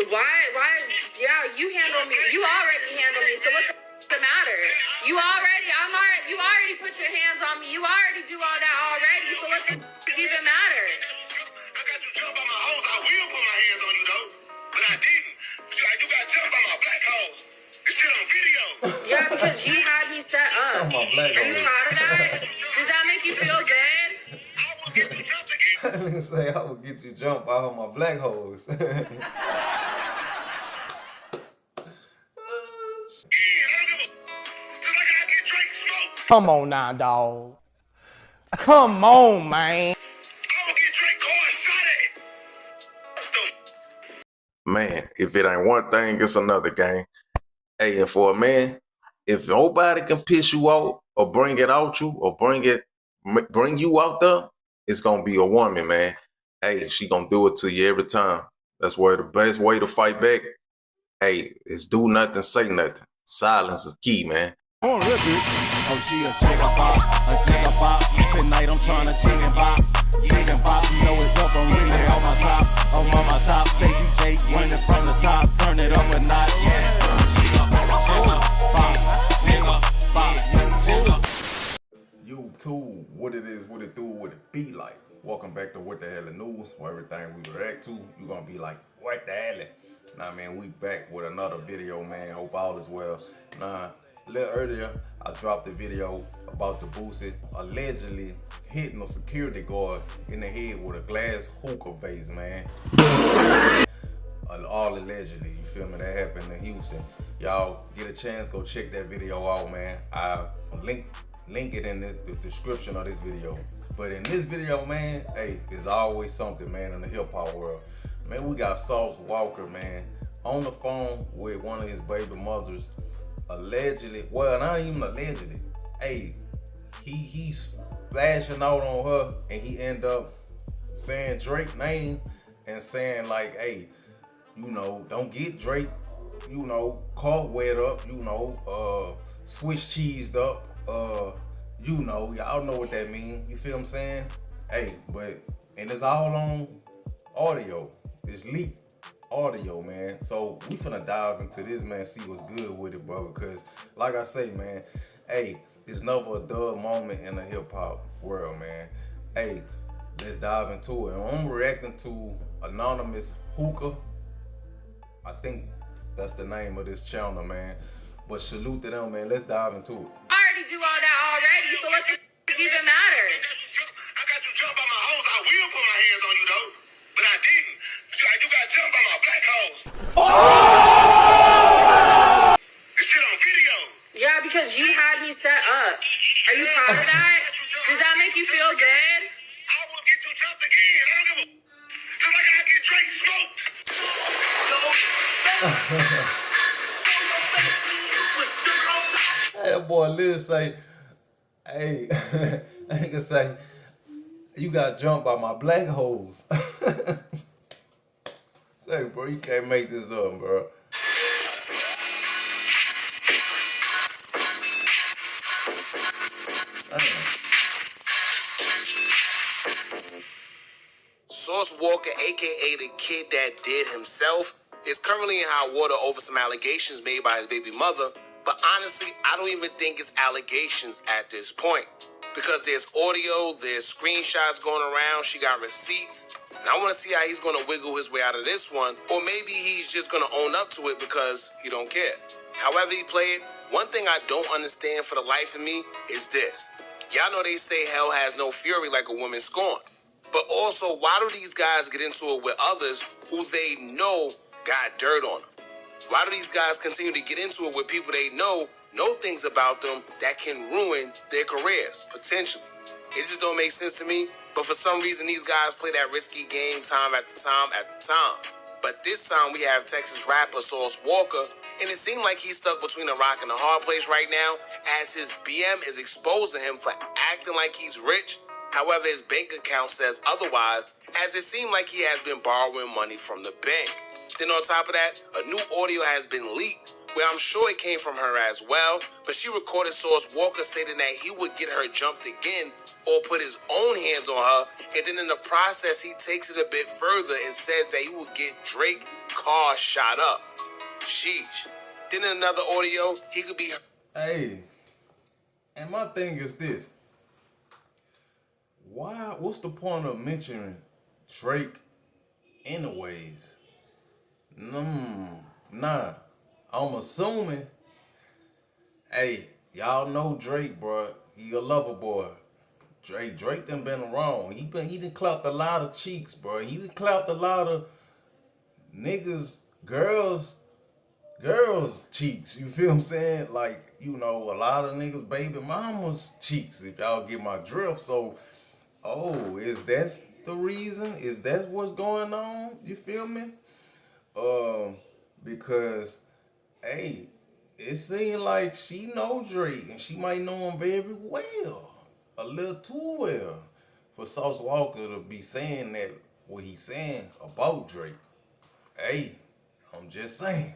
Why, yeah, you handle me. You already handle me, so what the matter? You already put your hands on me. You already do all that already, so what the even matter? I got you jumped by my hoes. I will put my hands on you, though, but I didn't. You got jumped by my black hoes. It's shit on video. Yeah, because you had me set up. Oh, my black Are you proud of that? Does that make you feel good? I will get you jumped again. Nigga say I will get you jumped by all my black hoes. Come on now, dog. Come on, man. Man, if it ain't one thing, it's another gang. Hey, and for a man, if nobody can piss you out or bring it out you or bring you out there, it's gonna be a woman, man. Hey, she gonna do it to you every time. That's where the best way to fight back, hey, is do nothing, say nothing. Silence is key, man. Oh, she a jigga bop. Tonight I'm trying to chicken bop. Chicken bop, you know it's up, I'm really on my top. I'm on my top, say DJ, running from the top, turn it up a notch. YouTube, what it is, what it do, what it be like. Welcome back to What the Hell the News, where everything we react to, you gonna be like, what the hell? Nah, man, we back with another video, man. Hope all is well. Nah, a little earlier, I dropped a video about the Boosie allegedly hitting a security guard in the head with a glass hookah vase, man. All allegedly, you feel me? That happened in Houston. Y'all get a chance, go check that video out, man. I link it in the description of this video. But in this video, man, hey, there's always something, man, in the hip-hop world. Man, we got Sauce Walka, man, on the phone with one of his baby mothers, allegedly, well, not even allegedly, hey, he's flashing out on her, and he end up saying Drake's name and saying like, hey, you know, don't get Drake, you know, caught wet up, you know, Swiss cheesed up, you know, y'all know what that mean. You feel what I'm saying? Hey, and it's all on audio. It's leaked audio, man. So we finna dive into this, man, see what's good with it, bro. Because like I say, man, hey, it's never a dull moment in the hip hop world, man. Hey, let's dive into it. And I'm reacting to Anonymous Hookah. I think that's the name of this channel, man. But salute to them, man. Let's dive into it. I already do all that already, so what the even matter? I got you jumped by my hoes. I will put my hands on you, though, but I didn't. You got jumped by my black hoes. This shit on video. Yeah, because you had me set up. Are you proud of that? Does that make you feel good? I will get you jumped again. I don't give a. Just like I get Drake smoked. Hey, that boy Liz say, hey, I ain't gonna say, you got jumped by my black hoes. Say, bro, you can't make this up, bro. Sauce Walka, aka the kid that did himself, is currently in hot water over some allegations made by his baby mother. But honestly, I don't even think it's allegations at this point. Because there's audio, there's screenshots going around, she got receipts. And I want to see how he's going to wiggle his way out of this one. Or maybe he's just going to own up to it because he don't care. However he play it, one thing I don't understand for the life of me is this. Y'all know they say hell has no fury like a woman scorned. But also, why do these guys get into it with others who they know got dirt on them? Why do these guys continue to get into it with people they know things about them that can ruin their careers, potentially? It just don't make sense to me. But for some reason, these guys play that risky game time after time after time. But this time, we have Texas rapper Sauce Walka, and it seemed like he's stuck between a rock and a hard place right now, as his BM is exposing him for acting like he's rich. However, his bank account says otherwise, as it seemed like he has been borrowing money from the bank. Then on top of that, a new audio has been leaked, where I'm sure it came from her as well, but she recorded Sauce Walka stating that he would get her jumped again or put his own hands on her, and then in the process, he takes it a bit further and says that he would get Drake car shot up. Sheesh. Then in another audio, he could be... Hey, and my thing is this. What's the point of mentioning Drake anyways? Nah. I'm assuming, hey, y'all know Drake, bro. He a lover boy. Drake done been around. He done clapped a lot of cheeks, bro. He done clapped a lot of niggas, girls cheeks. You feel what I'm saying? Like, you know, a lot of niggas baby mama's cheeks, if y'all get my drift. So, is that the reason? Is that what's going on? You feel me? Because, hey, it seems like she know Drake and she might know him very well. A little too well for Sauce Walka to be saying that, what he's saying about Drake. Hey, I'm just saying.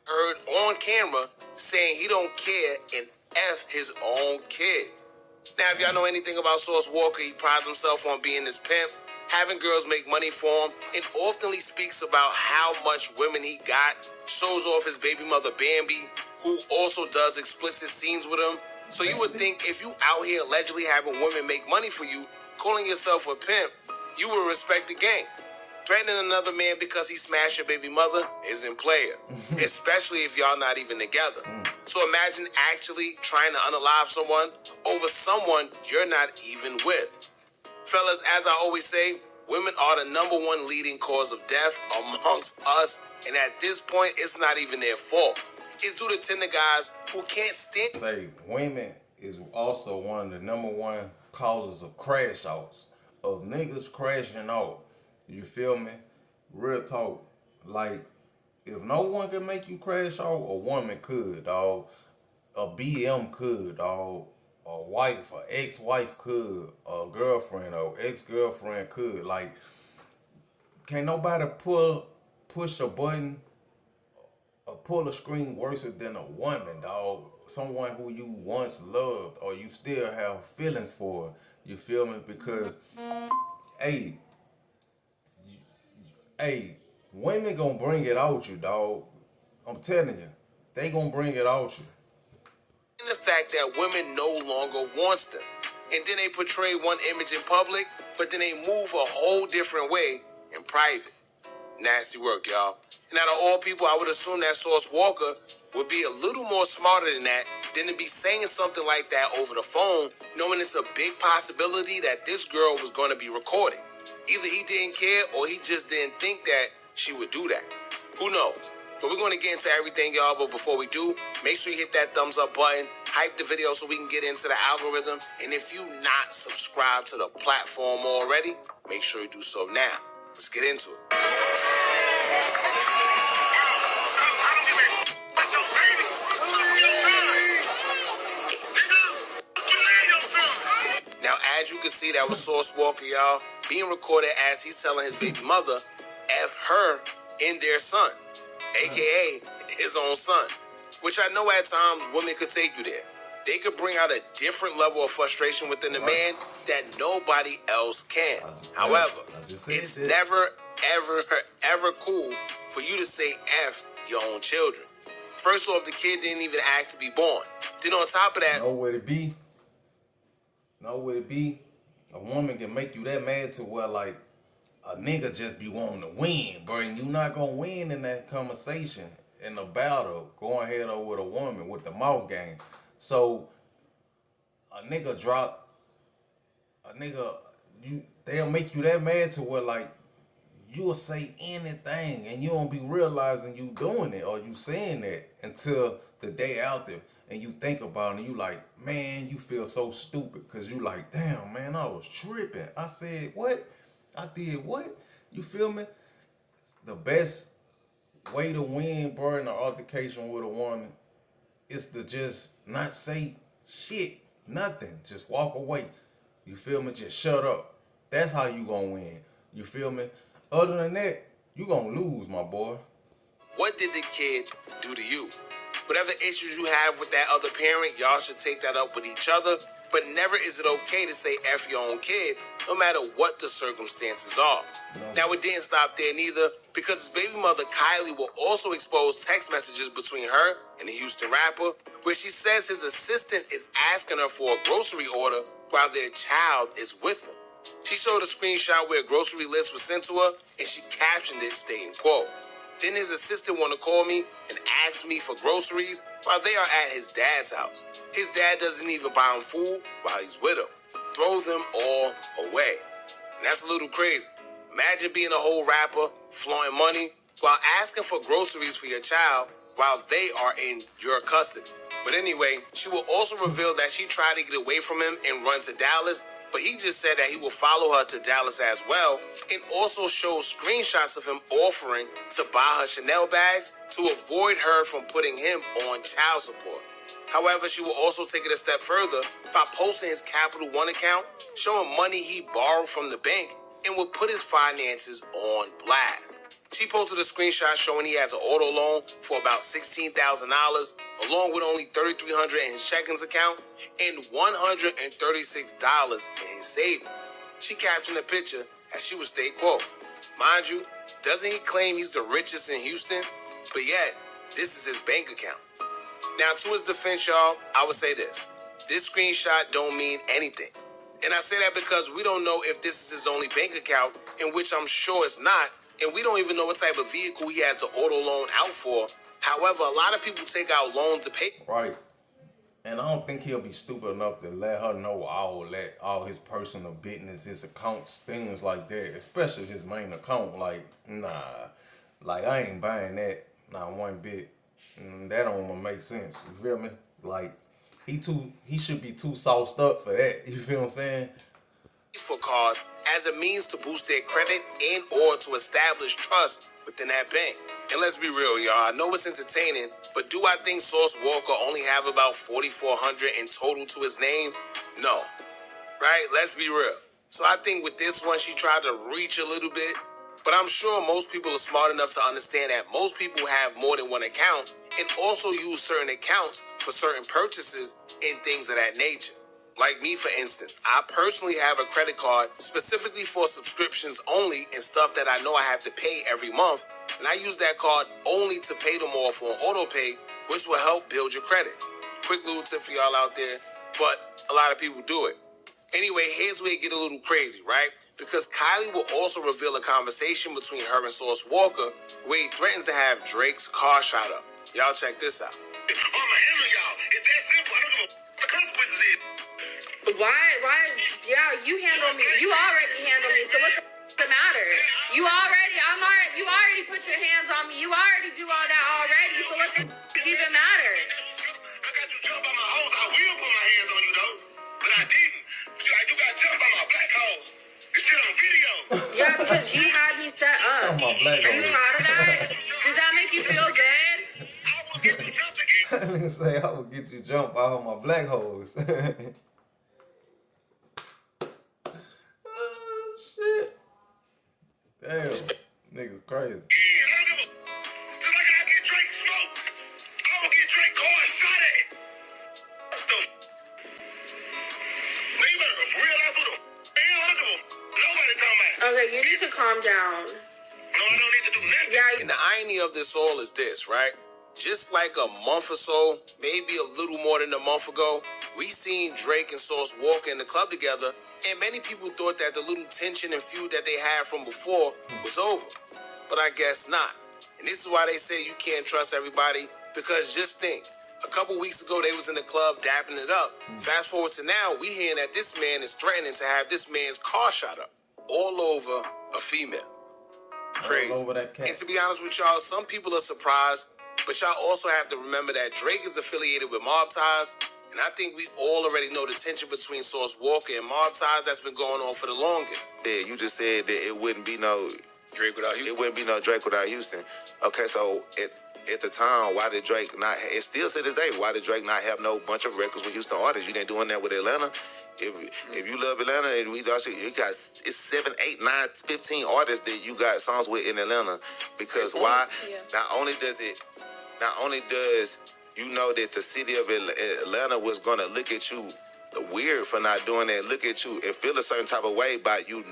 Heard on camera saying he don't care and F his own kids. Now, if y'all know anything about Sauce Walka, he prides himself on being his pimp, having girls make money for him, and oftenly speaks about how much women he got, shows off his baby mother Bambi, who also does explicit scenes with him. So you would think if you out here allegedly having women make money for you, calling yourself a pimp, you would respect the game. Threatening another man because he smashed your baby mother isn't player, especially if y'all not even together. So imagine actually trying to unalive someone over someone you're not even with. Fellas, as I always say, women are the #1 leading cause of death amongst us, and at this point, it's not even their fault. It's due to tender guys who can't stand... Say, women is also one of the #1 causes of crash outs, of niggas crashing out. You feel me? Real talk. Like, if no one can make you crash out, a woman could, dog. A BM could, dog. A wife, a ex-wife could. A girlfriend or ex-girlfriend could. Like, can't nobody push a button or pull a string worse than a woman, dog. Someone who you once loved or you still have feelings for. You feel me? Because, hey, women gonna bring it out you, dog. I'm telling you, they gonna bring it out you. And the fact that women no longer wants them. And then they portray one image in public, but then they move a whole different way in private. Nasty work, y'all. And out of all people, I would assume that Sauce Walka would be a little more smarter than that, than to be saying something like that over the phone, knowing it's a big possibility that this girl was going to be recording. Either he didn't care or he just didn't think that she would do that. Who knows? But we're going to get into everything, y'all. But before we do, make sure you hit that thumbs up button, hype the video so we can get into the algorithm. And if you not subscribed to the platform already, make sure you do so now. Let's get into it. Now, as you can see, that was Sauce Walka, y'all, being recorded as he's telling his baby mother, F her and their son, a.k.a. his own son, which I know at times women could take you there. They could bring out a different level of frustration within the man that nobody else can. However, it's never, ever cool for you to say F your own children. First off, the kid didn't even ask to be born. Then on top of that... Know what it be? A woman can make you that mad to where, like, a nigga just be wanting to win, bro. And you not gonna win in that conversation, in the battle, going head over with a woman with the mouth game. So, they'll make you that mad to where, like, you'll say anything and you don't be realizing you doing it or you saying that until the day out there and you think about it and you like, man, you feel so stupid because you like, damn, man, I was tripping. I said, what? I did what? You feel me? The best way to win, bro, in an altercation with a woman is to just not say shit, nothing. Just walk away. You feel me? Just shut up. That's how you gonna win. You feel me? Other than that, you gonna lose, my boy. What did the kid do to you? Whatever issues you have with that other parent, y'all should take that up with each other. But never is it okay to say F your own kid no matter what the circumstances are. Now, it didn't stop there neither, because his baby mother Kylie will also expose text messages between her and the Houston rapper, where she says his assistant is asking her for a grocery order while their child is with him. She showed a screenshot where a grocery list was sent to her, and she captioned it stating, quote, "Then his assistant want to call me and ask me for groceries while they are at his dad's house. His dad doesn't even buy him food while he's with him. Throws them all away." And that's a little crazy. Imagine being a whole rapper, flaunting money, while asking for groceries for your child while they are in your custody. But anyway, she will also reveal that she tried to get away from him and run to Dallas, but he just said that he will follow her to Dallas as well, and also shows screenshots of him offering to buy her Chanel bags to avoid her from putting him on child support. However, she will also take it a step further by posting his Capital One account, showing money he borrowed from the bank, and would put his finances on blast. She posted a screenshot showing he has an auto loan for about $16,000, along with only $3,300 in his checkings account and $136 in his savings. She captioned the picture as she would state, quote, "Mind you, doesn't he claim he's the richest in Houston? But yet, this is his bank account." Now, to his defense, y'all, I would say this. This screenshot don't mean anything. And I say that because we don't know if this is his only bank account, in which I'm sure it's not, and we don't even know what type of vehicle he has the auto loan out for. However, a lot of people take out loans to pay. Right. And I don't think he'll be stupid enough to let her know all his personal business, his accounts, things like that, especially his main account. Like, nah. Like, I ain't buying that, not one bit. That don't make sense. You feel me? Like, he should be too sauced up for that. You feel what I'm saying? For cars as a means to boost their credit and or to establish trust within that bank. And let's be real, y'all. I know it's entertaining, but do I think Sauce Walka only have about 4,400 in total to his name? No. Right? Let's be real. So I think with this one, she tried to reach a little bit, but I'm sure most people are smart enough to understand that most people have more than one account and also use certain accounts for certain purchases and things of that nature. Like me, for instance, I personally have a credit card specifically for subscriptions only and stuff that I know I have to pay every month. And I use that card only to pay them off on auto pay, which will help build your credit. Quick little tip for y'all out there, but a lot of people do it. Anyway, here's where it get a little crazy, right? Because Kylie will also reveal a conversation between her and Sauce Walka where he threatens to have Drake's car shot up. Y'all check this out. I'ma handle y'all. It's that simple. I don't give a what the consequences is. Why, yeah, you handle me. You already handle me, so what the matter? You already put your hands on me. You already do all that already, so what the even matter? I got you jumped by my hoes. I will put my hands on you, though. But I didn't. You got jumped by my black hoes. It's still on video. Yeah, because you had me set up. Oh, my black Are you hoes. proud of that? Does that make you feel good? I will get you jumped again. Nigga say I will get you jumped by all my black hoes. Oh shit. Damn. Niggas crazy. Yeah, I don't give a just like I get Drake smoked. I will get Drake car shot at. Man, you better realize who the hell I give a nobody talking about. Okay, you need to calm down. No, I don't need to do nothing. Yeah, And the irony of this all is this, right? Just like a month or so, maybe a little more than a month ago, we seen Drake and Sauce Walka in the club together, and many people thought that the little tension and feud that they had from before was over. But I guess not. And this is why they say you can't trust everybody, because just think, a couple weeks ago they was in the club dapping it up. Fast forward to now, we hearing that this man is threatening to have this man's car shot up all over a female. Crazy. All over that cat. And to be honest with y'all, some people are surprised, but y'all also have to remember that Drake is affiliated with Mob Ties, and I think we all already know the tension between Sauce Walka and Mob Ties that's been going on for the longest. Yeah, you just said that it wouldn't be no Drake without Houston. it wouldn't be no Drake without Houston. Okay, so at the time, why did Drake not? It's still to this day. Why did Drake not have no bunch of records with Houston artists? You ain't doing that with Atlanta. If you love Atlanta, and you got it's 7, 8, 9, 15 artists that you got songs with in Atlanta. Because why? Yeah. Not only does you know that the city of Atlanta was gonna look at you weird for not doing that. Look at you and feel a certain type of way by you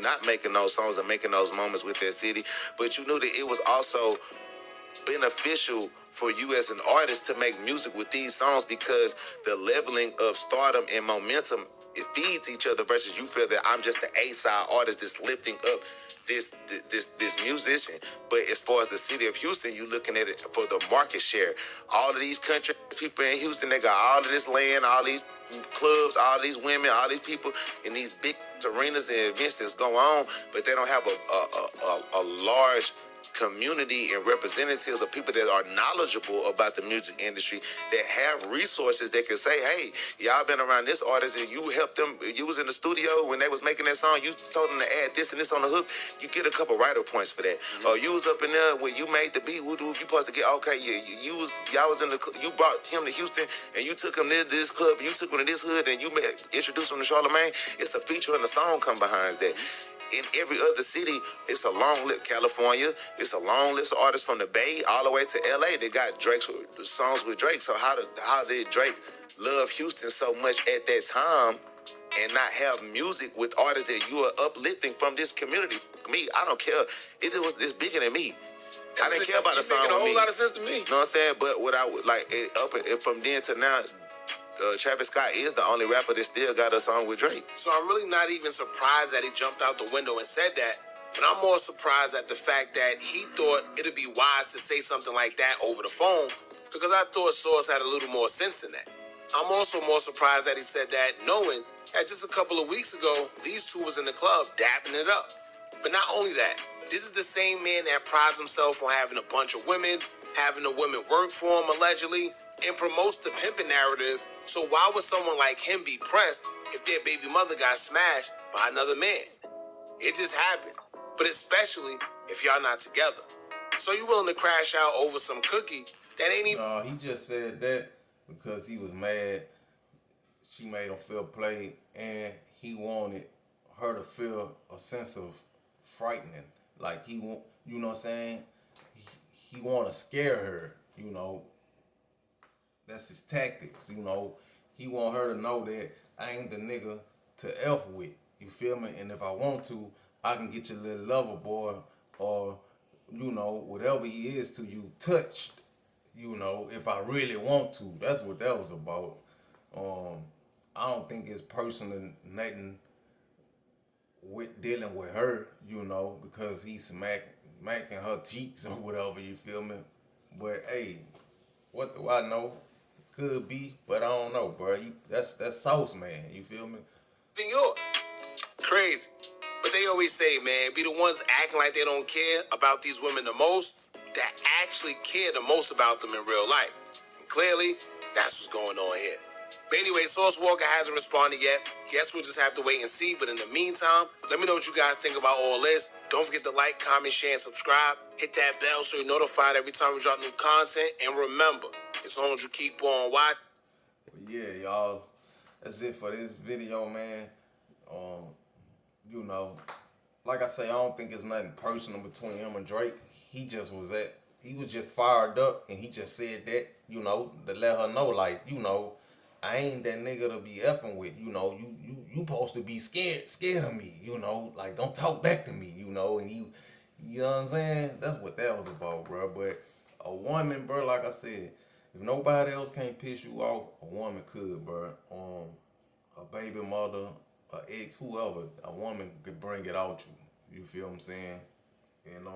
not making those songs and making those moments with that city. But you knew that it was also beneficial for you as an artist to make music with these songs because the leveling of stardom and momentum, it feeds each other versus you feel that I'm just the A-side artist that's lifting up this musician. But as far as the city of Houston, you looking at it for the market share. All of these country people in Houston, they got all of this land, all these clubs, all these women, all these people in these big arenas and events that's going on, but they don't have a large community and representatives of people that are knowledgeable about the music industry that have resources that can say, hey, y'all been around this artist and you helped them, you was in the studio when they was making that song, you told them to add this and this on the hook, you get a couple writer points for that. Or you was up in there when you made the beat, you supposed to get, okay, y'all was in the, you brought him to Houston and you took him to this club, you took him to this hood and you introduced him to Charlemagne. It's a feature and the song come behind that. In every other city, it's a long list. California, it's a long list of artists from the Bay all the way to LA. They got Drake's songs with Drake. So how did Drake love Houston so much at that time and not have music with artists that you are uplifting from this community? Me, I don't care. It's bigger than me. I didn't care about the song with me. Making a whole lot of sense to me. You know what I'm saying? But what I would like from then to now, Travis Scott is the only rapper that still got a song with Drake. So I'm really not even surprised that he jumped out the window and said that, but I'm more surprised at the fact that he thought it'd be wise to say something like that over the phone, because I thought Source had a little more sense than that. I'm also more surprised that he said that knowing that just a couple of weeks ago, these two was in the club dapping it up. But not only that, this is the same man that prides himself on having a bunch of women, having the women work for him allegedly, and promotes the pimping narrative. So why would someone like him be pressed if their baby mother got smashed by another man? It just happens. But especially if y'all not together. So you willing to crash out over some cookie that ain't even... No, he just said that because he was mad. She made him feel played, and he wanted her to feel a sense of frightening. Like he want, you know what I'm saying? He want to scare her, you know. That's his tactics, you know. He want her to know that I ain't the nigga to F with, you feel me? And if I want to, I can get your little lover boy or, you know, whatever he is to you touched, you know, if I really want to. That's what that was about. I don't think it's personal nothing with dealing with her, you know, because he's smacking her cheeks or whatever, you feel me? But hey, what do I know? Could be, but I don't know, bro. That's Sauce, man. You feel me? Than yours. Crazy. But they always say, man, be the ones acting like they don't care about these women the most that actually care the most about them in real life. And clearly, that's what's going on here. But anyway, Sauce Walka hasn't responded yet. Guess we'll just have to wait and see. But in the meantime, let me know what you guys think about all this. Don't forget to like, comment, share, and subscribe. Hit that bell so you're notified every time we drop new content. And remember, as long as you keep on watching. But yeah, y'all, that's it for this video, man. You know, like I say, I don't think it's nothing personal between him and Drake. He was just fired up, and he just said that, you know, to let her know, like, you know, I ain't that nigga to be effing with, you know. You supposed to be scared of me, you know. Like, don't talk back to me, you know. And you know what I'm saying? That's what that was about, bro. But a woman, bro, like I said, if nobody else can't piss you off, a woman could, bro. A baby mother, a ex, whoever, a woman could bring it out you. You feel what I'm saying? And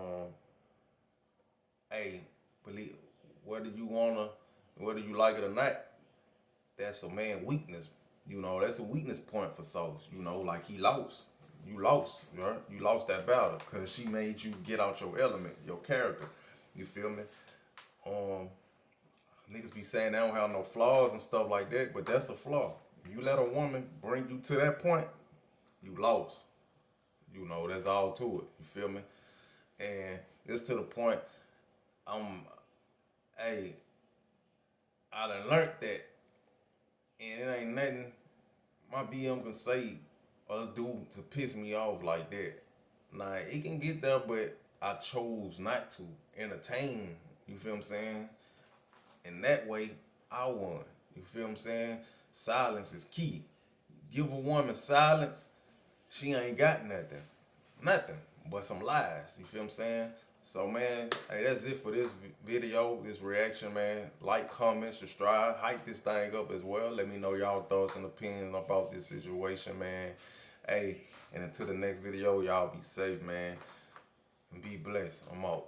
hey, believe whether you like it or not, that's a man weakness. You know, that's a weakness point for Sauce. You know, like he lost. You lost, right? You lost that battle because she made you get out your element, your character. You feel me? Niggas be saying they don't have no flaws and stuff like that, but that's a flaw. You let a woman bring you to that point, you lost. You know, that's all to it. You feel me? And it's to the point, I done learned that, and it ain't nothing my BM can say or do to piss me off like that. Now, it can get there, but I chose not to entertain, you feel what I'm saying? And that way, I won. You feel what I'm saying? Silence is key. give a woman silence, she ain't got nothing but some lies. You feel what I'm saying? So man, hey, that's it for this video, this reaction, man. Like, comment, subscribe, hype this thing up as well. Let me know y'all thoughts and opinions about this situation, man. Hey, and until the next video, y'all be safe, man, and be blessed. I'm out.